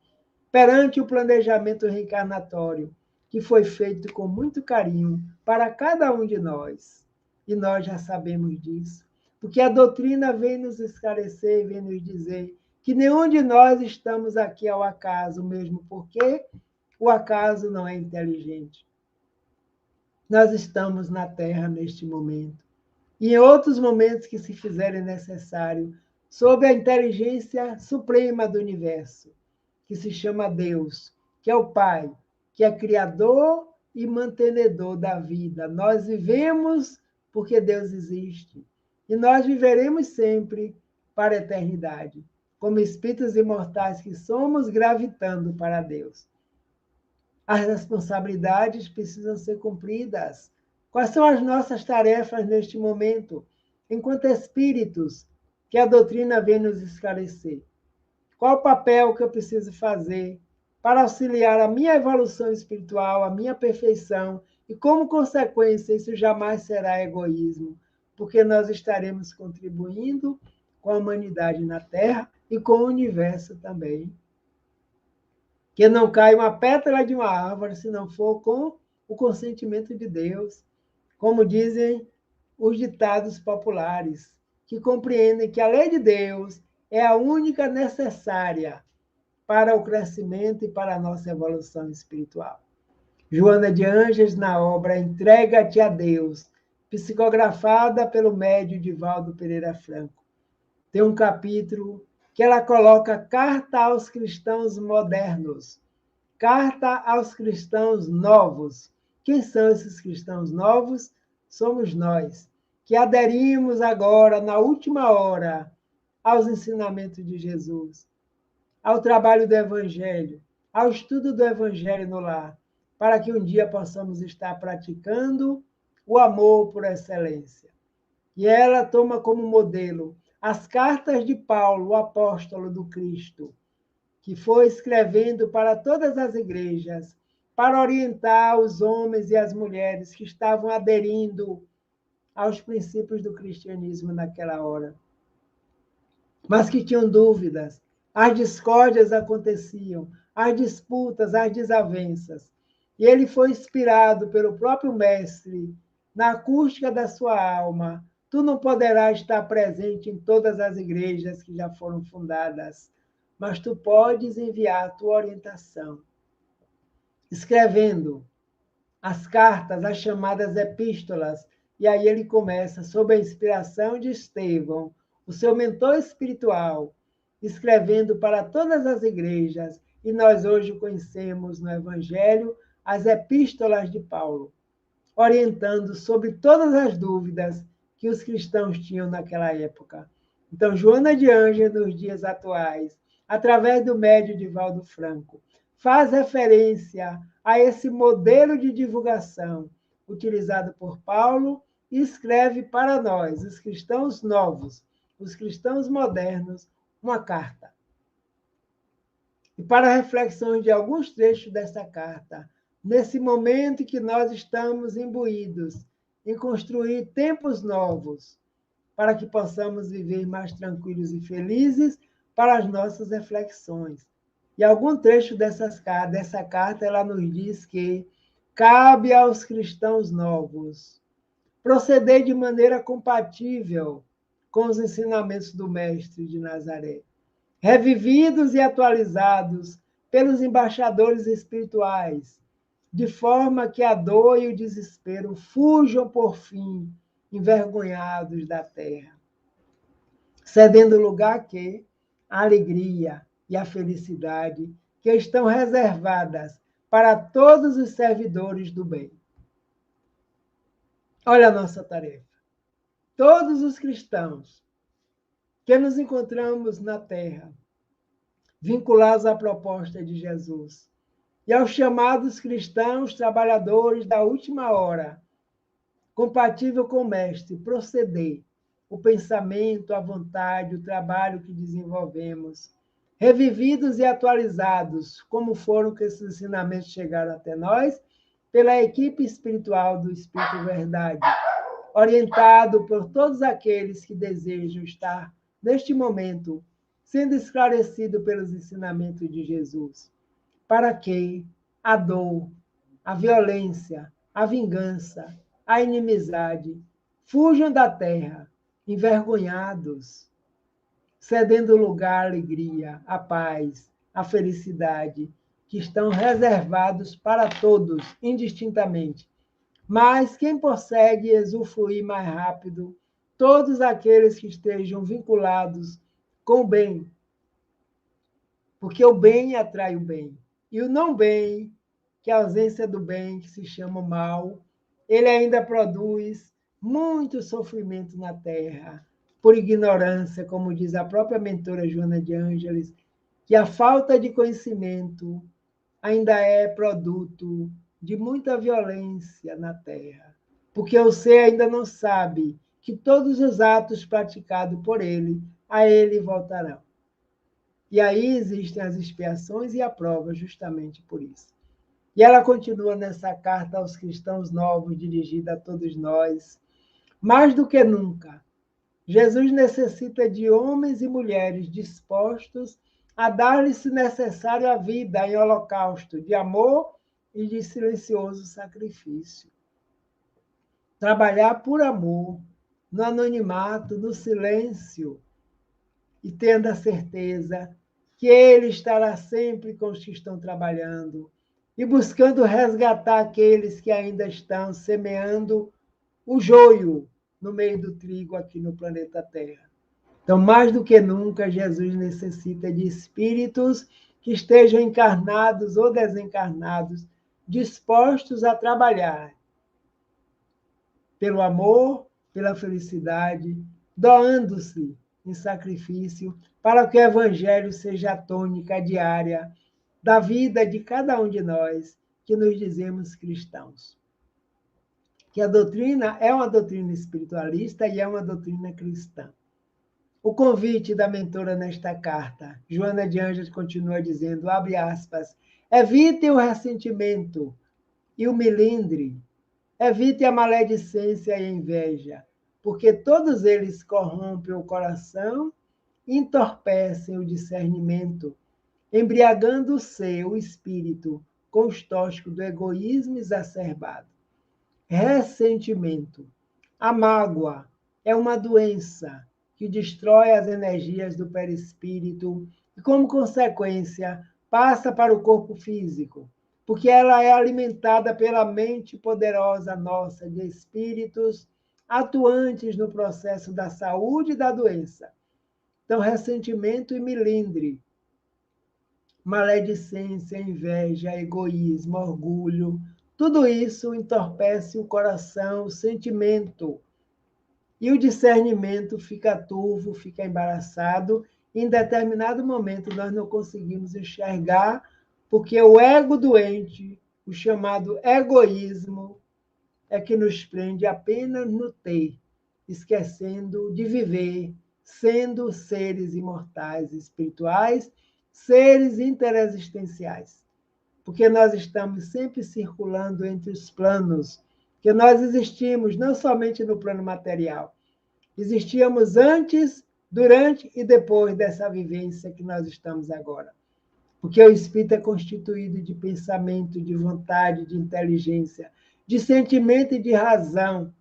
perante o planejamento reencarnatório, que foi feito com muito carinho para cada um de nós. E nós já sabemos disso, porque a doutrina vem nos esclarecer, vem nos dizer que nenhum de nós estamos aqui ao acaso, mesmo porque o acaso não é inteligente. Nós estamos na Terra neste momento, e em outros momentos que se fizerem necessário, sob a inteligência suprema do universo, que se chama Deus, que é o Pai, que é criador e mantenedor da vida. Nós vivemos porque Deus existe, e nós viveremos sempre para a eternidade, como espíritos imortais que somos, gravitando para Deus. As responsabilidades precisam ser cumpridas. Quais são as nossas tarefas neste momento, enquanto espíritos que a doutrina vem nos esclarecer? Qual o papel que eu preciso fazer para auxiliar a minha evolução espiritual, a minha perfeição? E, como consequência, isso jamais será egoísmo, porque nós estaremos contribuindo com a humanidade na Terra e com o universo também. Que não cai uma pétala de uma árvore se não for com o consentimento de Deus, como dizem os ditados populares, que compreendem que a lei de Deus é a única necessária para o crescimento e para a nossa evolução espiritual. Joana de Ângeles, na obra Entrega-te a Deus, psicografada pelo médium Divaldo Pereira Franco, tem um capítulo que ela coloca carta aos cristãos modernos, carta aos cristãos novos. Quem são esses cristãos novos? Somos nós, que aderimos agora, na última hora, aos ensinamentos de Jesus, ao trabalho do Evangelho, ao estudo do Evangelho no lar, para que um dia possamos estar praticando o amor por excelência. E ela toma como modelo as cartas de Paulo, o apóstolo do Cristo, que foi escrevendo para todas as igrejas, para orientar os homens e as mulheres que estavam aderindo aos princípios do cristianismo naquela hora, mas que tinham dúvidas. As discórdias aconteciam, as disputas, as desavenças. E ele foi inspirado pelo próprio Mestre, na acústica da sua alma. Tu não poderás estar presente em todas as igrejas que já foram fundadas, mas tu podes enviar a tua orientação, escrevendo as cartas, as chamadas epístolas. E aí ele começa, sob a inspiração de Estevão, o seu mentor espiritual, escrevendo para todas as igrejas, e nós hoje conhecemos no Evangelho as epístolas de Paulo, orientando sobre todas as dúvidas que os cristãos tinham naquela época. Então, Joana de Ângeles, nos dias atuais, através do médium Divaldo Franco, faz referência a esse modelo de divulgação utilizado por Paulo e escreve para nós, os cristãos novos, os cristãos modernos, uma carta. E para reflexões de alguns trechos dessa carta, nesse momento em que nós estamos imbuídos em construir tempos novos, para que possamos viver mais tranquilos e felizes, para as nossas reflexões. E algum trecho dessa carta, ela nos diz que cabe aos cristãos novos proceder de maneira compatível com os ensinamentos do Mestre de Nazaré, revividos e atualizados pelos embaixadores espirituais, de forma que a dor e o desespero fujam por fim, envergonhados da terra, cedendo lugar que a alegria e a felicidade que estão reservadas para todos os servidores do bem. Olha a nossa tarefa. Todos os cristãos que nos encontramos na terra, vinculados à proposta de Jesus, e aos chamados cristãos trabalhadores da última hora, compatível com o Mestre, proceder, o pensamento, a vontade, o trabalho que desenvolvemos, revividos e atualizados, como foram que esses ensinamentos chegaram até nós, pela equipe espiritual do Espírito Verdade, orientado por todos aqueles que desejam estar, neste momento, sendo esclarecido pelos ensinamentos de Jesus, para que a dor, a violência, a vingança, a inimizade fujam da terra, envergonhados, cedendo lugar à alegria, à paz, à felicidade, que estão reservados para todos, indistintamente. Mas quem consegue usufruir mais rápido, todos aqueles que estejam vinculados com o bem, porque o bem atrai o bem. E o não bem, que é a ausência do bem, que se chama o mal, ele ainda produz muito sofrimento na Terra, por ignorância, como diz a própria mentora Joana de Ângeles, que a falta de conhecimento ainda é produto de muita violência na Terra, porque o ser ainda não sabe que todos os atos praticados por ele, a ele voltarão. E aí existem as expiações e a prova justamente por isso. E ela continua nessa carta aos cristãos novos, dirigida a todos nós. Mais do que nunca, Jesus necessita de homens e mulheres dispostos a dar-lhe, se necessário, a vida em holocausto de amor e de silencioso sacrifício. Trabalhar por amor, no anonimato, no silêncio, e tendo a certeza que Ele estará sempre com os que estão trabalhando e buscando resgatar aqueles que ainda estão semeando o joio no meio do trigo aqui no planeta Terra. Então, mais do que nunca, Jesus necessita de espíritos que estejam encarnados ou desencarnados, dispostos a trabalhar pelo amor, pela felicidade, doando-se em sacrifício para que o Evangelho seja a tônica diária da vida de cada um de nós que nos dizemos cristãos. Que a doutrina é uma doutrina espiritualista e é uma doutrina cristã. O convite da mentora nesta carta, Joana de Ângeles continua dizendo, abre aspas, evite o ressentimento e o melindre, evite a maledicência e a inveja, porque todos eles corrompem o coração e entorpecem o discernimento, embriagando o espírito com os tóxicos do egoísmo exacerbado. Ressentimento. A mágoa é uma doença que destrói as energias do perispírito e, como consequência, passa para o corpo físico, porque ela é alimentada pela mente poderosa nossa de espíritos atuantes no processo da saúde e da doença. Então, ressentimento e melindre, maledicência, inveja, egoísmo, orgulho, tudo isso entorpece o coração, o sentimento. E o discernimento fica turvo, fica embaraçado. Em determinado momento, nós não conseguimos enxergar, porque o ego doente, o chamado egoísmo, é que nos prende apenas no ter, esquecendo de viver, sendo seres imortais, espirituais, seres interexistenciais. Porque nós estamos sempre circulando entre os planos, que nós existimos não somente no plano material, existíamos antes, durante e depois dessa vivência que nós estamos agora. Porque o espírito é constituído de pensamento, de vontade, de inteligência, de sentimento e de razão,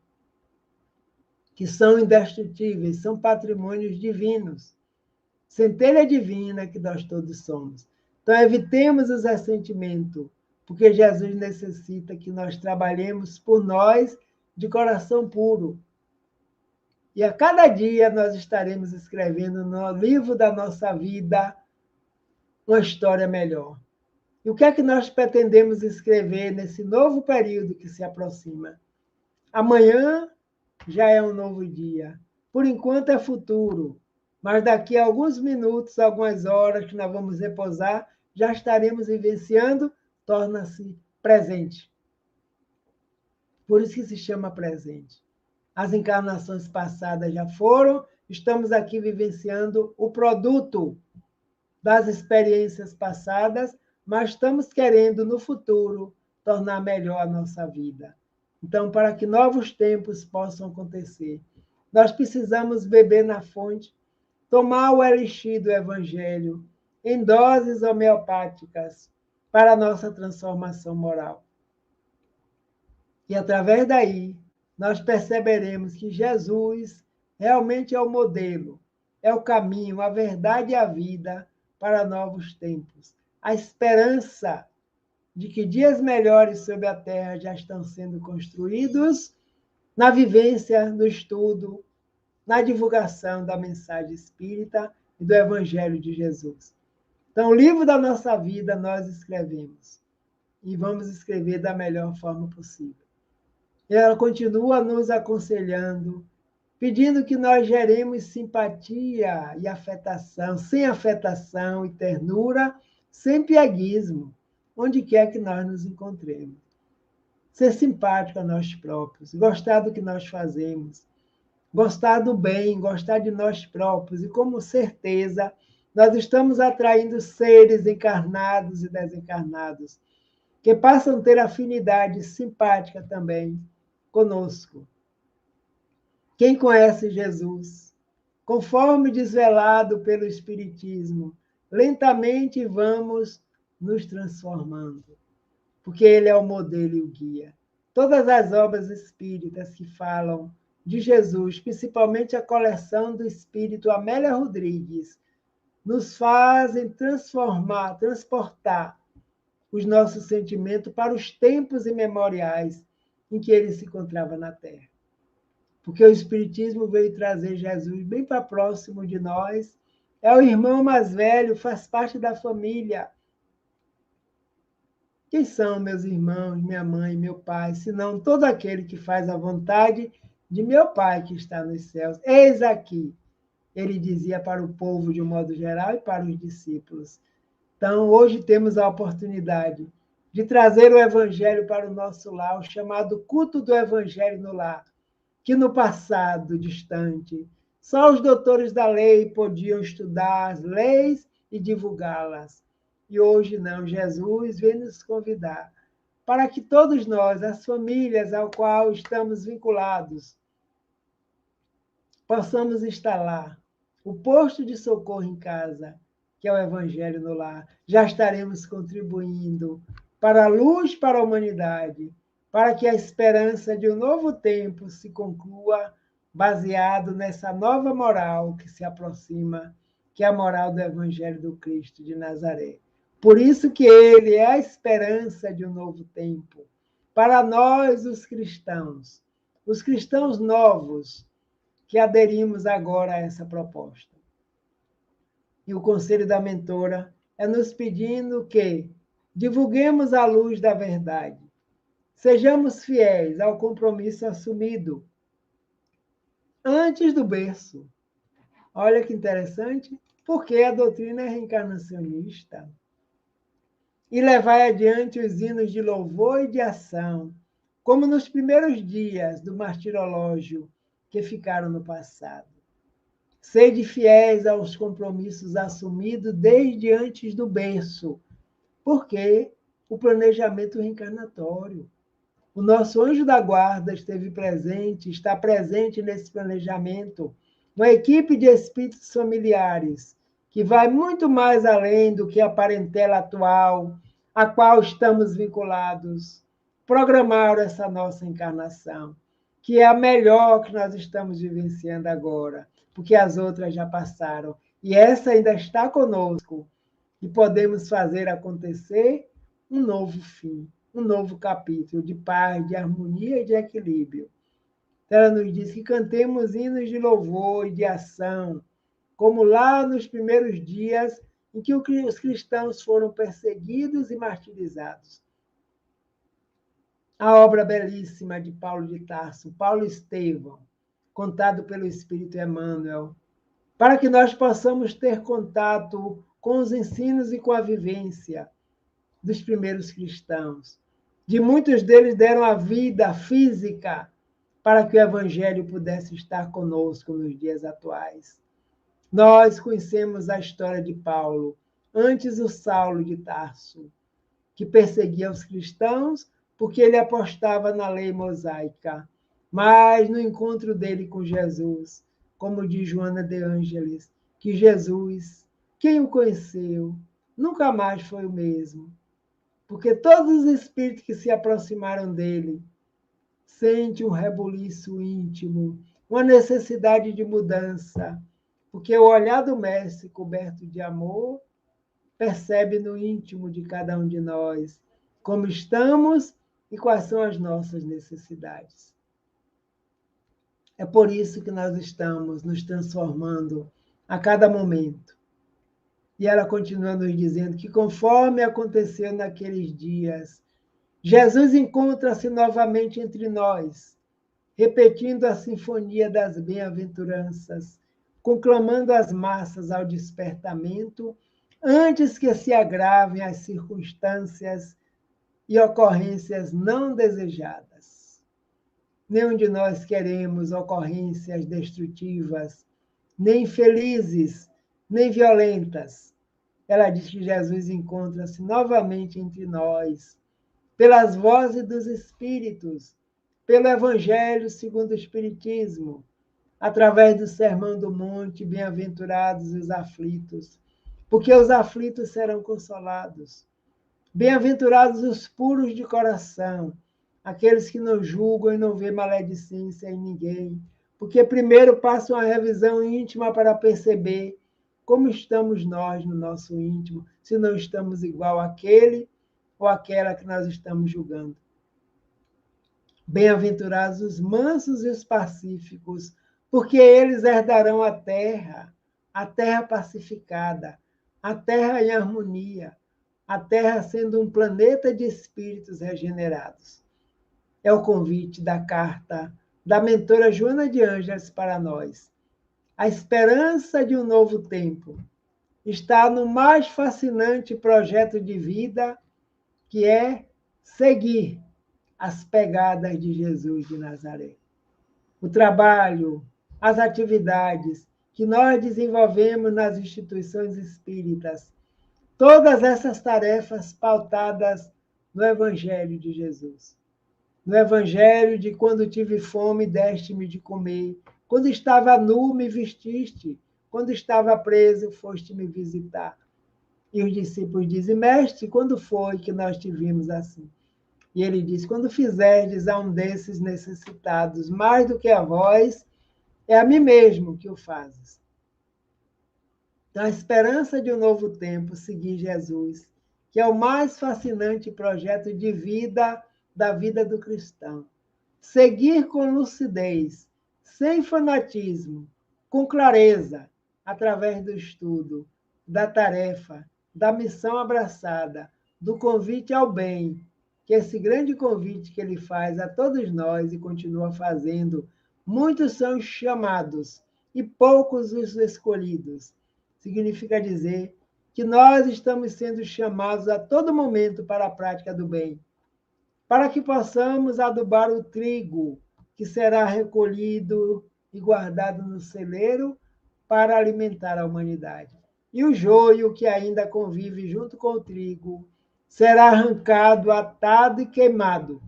que são indestrutíveis, são patrimônios divinos, centelha divina que nós todos somos. Então, evitemos os ressentimentos, porque Jesus necessita que nós trabalhemos por nós de coração puro. E a cada dia nós estaremos escrevendo no livro da nossa vida uma história melhor. E o que é que nós pretendemos escrever nesse novo período que se aproxima? Amanhã já é um novo dia. Por enquanto é futuro, mas daqui a alguns minutos, algumas horas que nós vamos repousar, já estaremos vivenciando, torna-se presente. Por isso que se chama presente. As encarnações passadas já foram, estamos aqui vivenciando o produto das experiências passadas, mas estamos querendo, no futuro, tornar melhor a nossa vida. Então, para que novos tempos possam acontecer, nós precisamos beber na fonte, tomar o elixir do Evangelho em doses homeopáticas para a nossa transformação moral. E através daí, nós perceberemos que Jesus realmente é o modelo, é o caminho, a verdade e a vida para novos tempos. A esperança de que dias melhores sobre a terra já estão sendo construídos na vivência, no estudo, na divulgação da mensagem espírita e do Evangelho de Jesus. Então, o livro da nossa vida nós escrevemos e vamos escrever da melhor forma possível. E ela continua nos aconselhando, pedindo que nós geremos simpatia e afetação, sem afetação e ternura, sem pieguismo, onde quer que nós nos encontremos. Ser simpático a nós próprios, gostar do que nós fazemos, gostar do bem, gostar de nós próprios, e como certeza nós estamos atraindo seres encarnados e desencarnados, que passam a ter afinidade simpática também conosco. Quem conhece Jesus, conforme desvelado pelo Espiritismo, lentamente vamos nos transformando, porque ele é o modelo e o guia. Todas as obras espíritas que falam de Jesus, principalmente a coleção do espírito Amélia Rodrigues, nos fazem transportar os nossos sentimentos para os tempos imemoriais em que ele se encontrava na Terra. Porque o Espiritismo veio trazer Jesus bem para próximo de nós, é o irmão mais velho, faz parte da família. Quem são meus irmãos, minha mãe, meu pai, senão todo aquele que faz a vontade de meu Pai que está nos céus? Eis aqui, ele dizia para o povo de um modo geral e para os discípulos. Então, hoje temos a oportunidade de trazer o Evangelho para o nosso lar, o chamado culto do Evangelho no lar, que no passado distante, só os doutores da lei podiam estudar as leis e divulgá-las. E hoje não, Jesus vem nos convidar para que todos nós, as famílias ao qual estamos vinculados, possamos instalar o posto de socorro em casa, que é o Evangelho no lar. Já estaremos contribuindo para a luz para a humanidade, para que a esperança de um novo tempo se conclua baseado nessa nova moral que se aproxima, que é a moral do Evangelho do Cristo de Nazaré. Por isso que ele é a esperança de um novo tempo. Para nós, os cristãos novos, que aderimos agora a essa proposta. E o conselho da mentora é nos pedindo que divulguemos a luz da verdade, sejamos fiéis ao compromisso assumido antes do berço. Olha que interessante, porque a doutrina é reencarnacionista. E levai adiante os hinos de louvor e de ação, como nos primeiros dias do martirológio que ficaram no passado. Sede fiéis aos compromissos assumidos desde antes do berço, porque o planejamento reencarnatório. O nosso anjo da guarda esteve presente, está presente nesse planejamento, uma equipe de espíritos familiares, que vai muito mais além do que a parentela atual, a qual estamos vinculados. Programaram essa nossa encarnação, que é a melhor que nós estamos vivenciando agora, porque as outras já passaram. E essa ainda está conosco. E podemos fazer acontecer um novo fim, um novo capítulo de paz, de harmonia e de equilíbrio. Ela nos diz que cantemos hinos de louvor e de ação, como lá nos primeiros dias em que os cristãos foram perseguidos e martirizados. A obra belíssima de Paulo de Tarso, Paulo Estevão, contado pelo Espírito Emmanuel, para que nós possamos ter contato com os ensinos e com a vivência dos primeiros cristãos. De muitos deles deram a vida física para que o Evangelho pudesse estar conosco nos dias atuais. Nós conhecemos a história de Paulo, antes o Saulo de Tarso, que perseguia os cristãos porque ele apostava na lei mosaica. Mas no encontro dele com Jesus, como diz Joana de Ângeles, que Jesus, quem o conheceu, nunca mais foi o mesmo, porque todos os espíritos que se aproximaram dele sentem um rebuliço íntimo, uma necessidade de mudança, porque o olhar do Mestre, coberto de amor, percebe no íntimo de cada um de nós como estamos e quais são as nossas necessidades. É por isso que nós estamos nos transformando a cada momento. E ela continua nos dizendo que, conforme aconteceu naqueles dias, Jesus encontra-se novamente entre nós, repetindo a sinfonia das bem-aventuranças, conclamando as massas ao despertamento, antes que se agravem as circunstâncias e ocorrências não desejadas. Nenhum de nós queremos ocorrências destrutivas, nem felizes, nem violentas. Ela diz que Jesus encontra-se novamente entre nós, pelas vozes dos Espíritos, pelo Evangelho segundo o Espiritismo, através do Sermão do Monte, bem-aventurados os aflitos, porque os aflitos serão consolados. Bem-aventurados os puros de coração, aqueles que não julgam e não vêem maledicência em ninguém, porque primeiro passam uma revisão íntima para perceber como estamos nós no nosso íntimo, se não estamos igual àquele ou àquela que nós estamos julgando. Bem-aventurados os mansos e os pacíficos, porque eles herdarão a terra pacificada, a terra em harmonia, a terra sendo um planeta de espíritos regenerados. É o convite da carta da mentora Joana de Ângeles para nós. A esperança de um novo tempo está no mais fascinante projeto de vida, que é seguir as pegadas de Jesus de Nazaré. O trabalho, as atividades que nós desenvolvemos nas instituições espíritas, todas essas tarefas pautadas no Evangelho de Jesus. No Evangelho de quando tive fome, deste-me de comer. Quando estava nu, me vestiste. Quando estava preso, foste me visitar. E os discípulos dizem, mestre, quando foi que nós te vimos assim? E ele diz, quando fizerdes a um desses necessitados mais do que a vós, é a mim mesmo que o fazes. Então, a esperança de um novo tempo, seguir Jesus, que é o mais fascinante projeto de vida da vida do cristão. Seguir com lucidez, sem fanatismo, com clareza, através do estudo, da tarefa, da missão abraçada, do convite ao bem, que esse grande convite que ele faz a todos nós e continua fazendo, muitos são os chamados e poucos os escolhidos. Significa dizer que nós estamos sendo chamados a todo momento para a prática do bem, para que possamos adubar o trigo, que será recolhido e guardado no celeiro para alimentar a humanidade. E o joio, que ainda convive junto com o trigo, será arrancado, atado e queimado,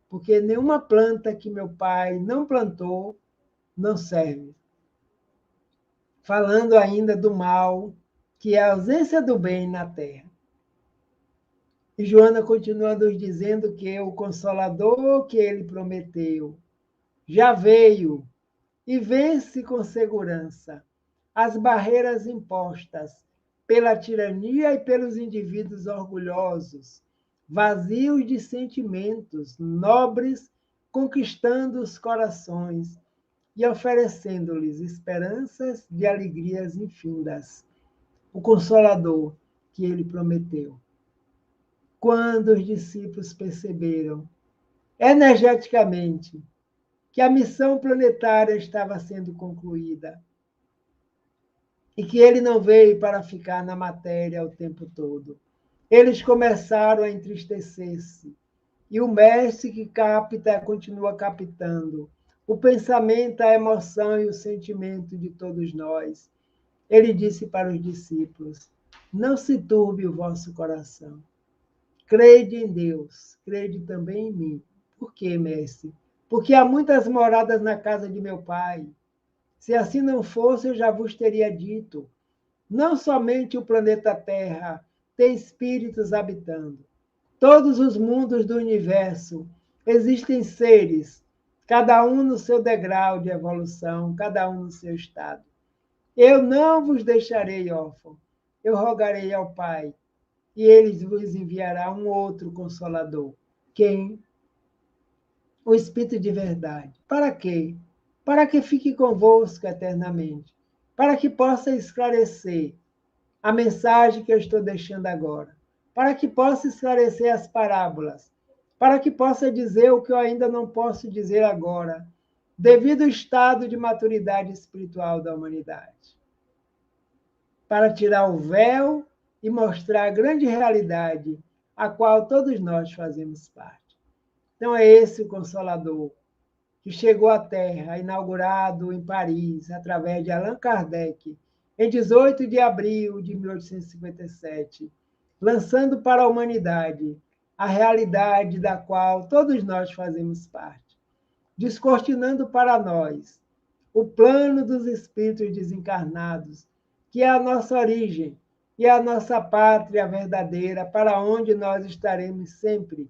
porque nenhuma planta que meu pai não plantou não serve. Falando ainda do mal, que é a ausência do bem na terra. E Joana continua nos dizendo que o Consolador que ele prometeu já veio e vence com segurança as barreiras impostas pela tirania e pelos indivíduos orgulhosos, vazios de sentimentos nobres, conquistando os corações e oferecendo-lhes esperanças de alegrias infindas. O Consolador que ele prometeu. Quando os discípulos perceberam energeticamente que a missão planetária estava sendo concluída e que ele não veio para ficar na matéria o tempo todo, eles começaram a entristecer-se. E o mestre que capta continua captando o pensamento, a emoção e o sentimento de todos nós. Ele disse para os discípulos: não se turbe o vosso coração. Crede em Deus, crede também em mim. Por quê, mestre? Porque há muitas moradas na casa de meu pai. Se assim não fosse, eu já vos teria dito. Não somente o planeta Terra tem espíritos habitando. Todos os mundos do universo existem seres, cada um no seu degrau de evolução, cada um no seu estado. Eu não vos deixarei órfãos. Eu rogarei ao Pai, e ele vos enviará um outro consolador. Quem? O Espírito de verdade. Para quê? Para que fique convosco eternamente. Para que possa esclarecer a mensagem que eu estou deixando agora. Para que possa esclarecer as parábolas. Para que possa dizer o que eu ainda não posso dizer agora, devido ao estado de maturidade espiritual da humanidade. Para tirar o véu e mostrar a grande realidade a qual todos nós fazemos parte. Então é esse o Consolador que chegou à Terra, inaugurado em Paris, através de Allan Kardec, em 18 de abril de 1857, lançando para a humanidade a realidade da qual todos nós fazemos parte, descortinando para nós o plano dos espíritos desencarnados, que é a nossa origem e a nossa pátria verdadeira, para onde nós estaremos sempre,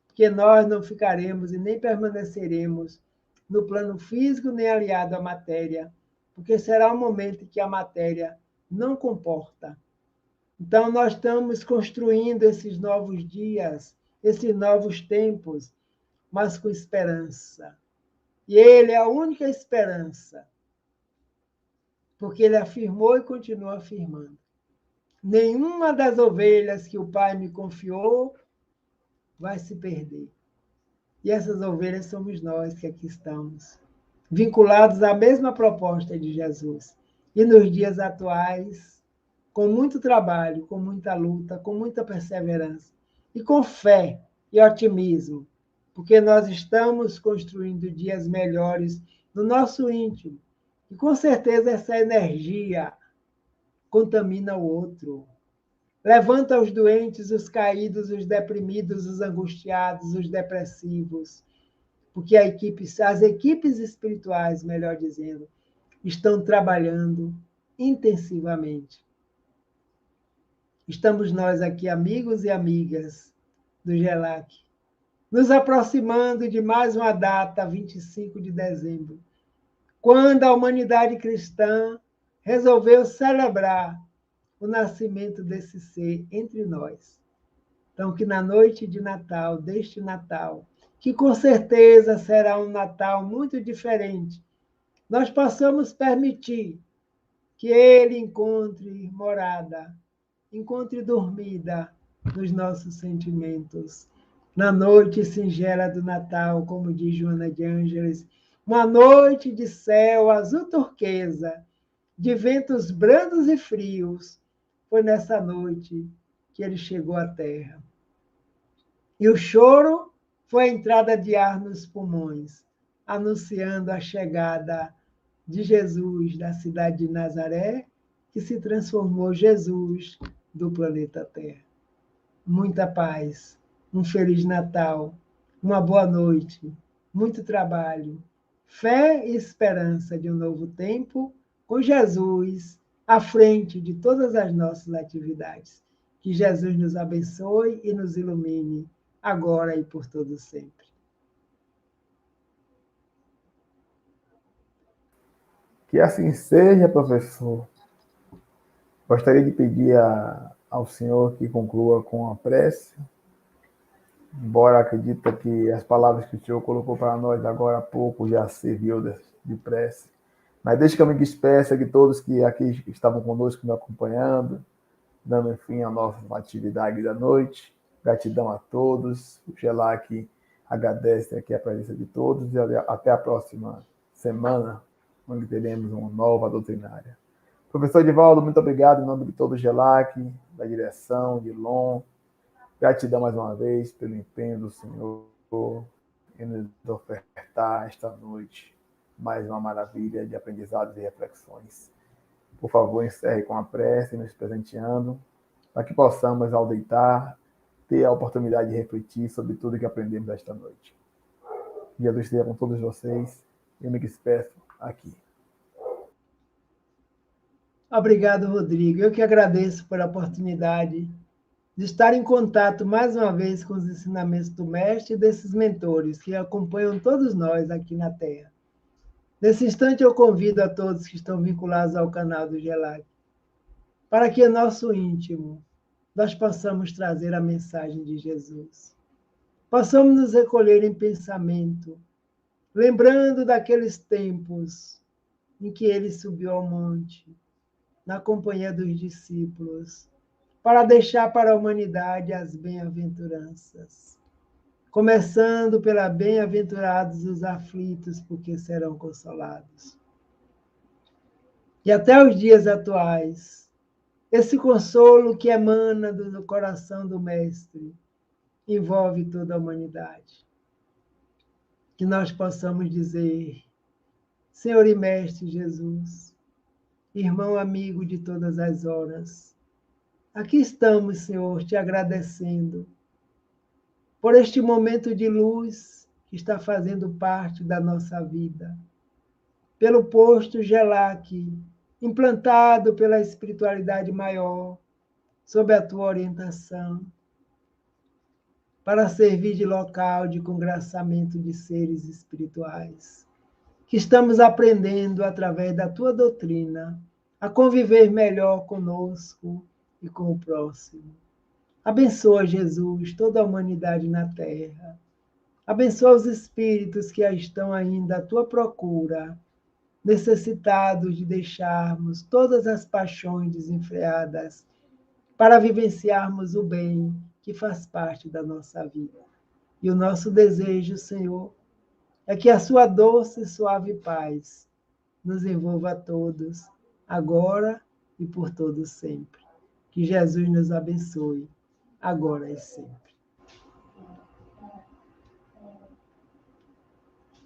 porque nós não ficaremos e nem permaneceremos no plano físico nem aliado à matéria, porque será um momento em que a matéria não comporta. Então, nós estamos construindo esses novos dias, esses novos tempos, mas com esperança. E Ele é a única esperança, porque Ele afirmou e continua afirmando. Nenhuma das ovelhas que o Pai me confiou vai se perder. E essas ovelhas somos nós que aqui estamos, vinculados à mesma proposta de Jesus. E nos dias atuais, com muito trabalho, com muita luta, com muita perseverança, e com fé e otimismo, porque nós estamos construindo dias melhores no nosso íntimo. E com certeza essa energia contamina o outro. Levanta os doentes, os caídos, os deprimidos, os angustiados, os depressivos, porque as equipes espirituais, melhor dizendo, estão trabalhando intensivamente. Estamos nós aqui, amigos e amigas do GELAC, nos aproximando de mais uma data, 25 de dezembro, quando a humanidade cristã resolveu celebrar o nascimento desse ser entre nós. Então, que na noite de Natal, deste Natal, que com certeza será um Natal muito diferente, nós possamos permitir que ele encontre morada, encontre dormida nos nossos sentimentos. Na noite singela do Natal, como diz Joana de Ângeles, uma noite de céu azul turquesa, de ventos brandos e frios, foi nessa noite que ele chegou à Terra. E o choro foi a entrada de ar nos pulmões, anunciando a chegada de Jesus da cidade de Nazaré, que se transformou Jesus do planeta Terra. Muita paz, um Feliz Natal, uma boa noite, muito trabalho, fé e esperança de um novo tempo, com Jesus à frente de todas as nossas atividades. Que Jesus nos abençoe e nos ilumine, agora e por todo sempre. Que assim seja, professor. Gostaria de pedir ao senhor que conclua com a prece, embora acredita que as palavras que o senhor colocou para nós agora há pouco já serviu de prece. Mas deixe que eu me despeça que todos que aqui estavam conosco me acompanhando, dando fim à nossa atividade da noite. Gratidão a todos. O GELAC agradece aqui a presença de todos e até a próxima semana, onde teremos uma nova doutrinária. Professor Edivaldo, muito obrigado em nome de todo o GELAC, da direção, de LOM. Gratidão mais uma vez pelo empenho do senhor em nos ofertar esta noite mais uma maravilha de aprendizados e reflexões. Por favor, encerre com a prece, nos presenteando, para que possamos, ao deitar, ter a oportunidade de refletir sobre tudo que aprendemos esta noite. Jesus esteja com todos vocês. Eu me despeço aqui. Obrigado, Rodrigo. Eu que agradeço pela oportunidade de estar em contato mais uma vez com os ensinamentos do Mestre e desses mentores que acompanham todos nós aqui na Terra. Nesse instante, eu convido a todos que estão vinculados ao canal do GELAC para que em nosso íntimo nós possamos trazer a mensagem de Jesus. Possamos nos recolher em pensamento, lembrando daqueles tempos em que ele subiu ao monte, na companhia dos discípulos, para deixar para a humanidade as bem-aventuranças. Começando pela bem-aventurados os aflitos, porque serão consolados. E até os dias atuais, esse consolo que emana do coração do Mestre envolve toda a humanidade. Que nós possamos dizer, Senhor e Mestre Jesus, irmão amigo de todas as horas, aqui estamos, Senhor, te agradecendo por este momento de luz que está fazendo parte da nossa vida, pelo posto GELAC, implantado pela espiritualidade maior, sob a tua orientação, para servir de local de congraçamento de seres espirituais, que estamos aprendendo através da tua doutrina a conviver melhor conosco e com o próximo. Abençoa, Jesus, toda a humanidade na Terra. Abençoa os espíritos que estão ainda à tua procura, necessitados de deixarmos todas as paixões desenfreadas para vivenciarmos o bem que faz parte da nossa vida. E o nosso desejo, Senhor, é que a sua doce e suave paz nos envolva a todos, agora e por todo sempre. Que Jesus nos abençoe, agora e sempre.